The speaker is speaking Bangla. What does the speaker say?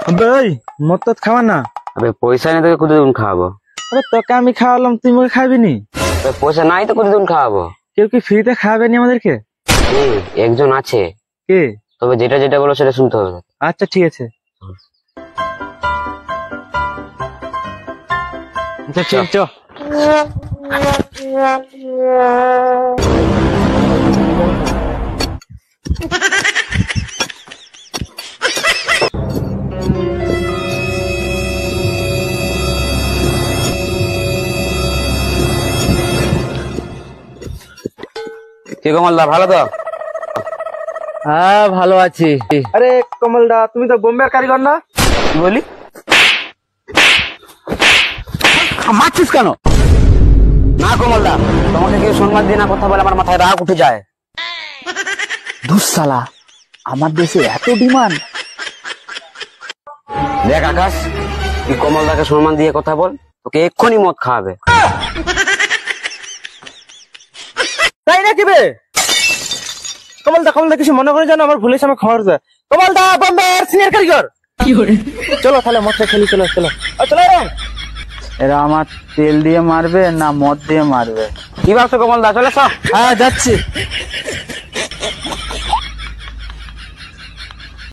ভাই মদ তো খাওয়া না। আবে পয়সা নেই তোকে কতদিন খাওয়াবো? আরে তোকে আমি খাওয়ালাম, তুই মুখে খাবি নি? পয়সা নাই তো কতদিন খাওয়াবো? কেউ কি ফ্রিতে খাওয়াবে নি আমাদেরকে? একজন আছে। কে? তবে যেটা যেটা বলো সেটা শুনতে হবে। আচ্ছা ঠিক আছে। আচ্ছা ঠিক চ। কি কমলদা ভালো তো? হ্যাঁ ভালো আছি। আরে কমলদা তুমি তো বোম্বের কারিগর না? কি বলি? মারছিস কেন? না কমলদা, তোমাকে কেউ সম্মান দিয়ে না কথা বলে আমার মাথায় রাগ উঠে যায়। দুঃসালা, আমার দেশে এত ডিমান্ড। দেখ আকাশ, তুই কমলদাকে সম্মান দিয়ে কথা বল, তোকে এক্ষুনি মদ খাওয়াবে। তাই নাকি বে? কমলদা কিছু মনে করে জানো, আমার ভুলেছে, আমার ক্ষমা করে। কমলদা বোম্বের সিনিয়র কারিগর। চলো তাহলে মদটা খেলি, চলো চলো চলো। এরা আমার তেল দিয়ে মারবে না মদ দিয়ে মারবে? কি ভাবছো কমলদা? চলে সব। হ্যাঁ যাচ্ছি।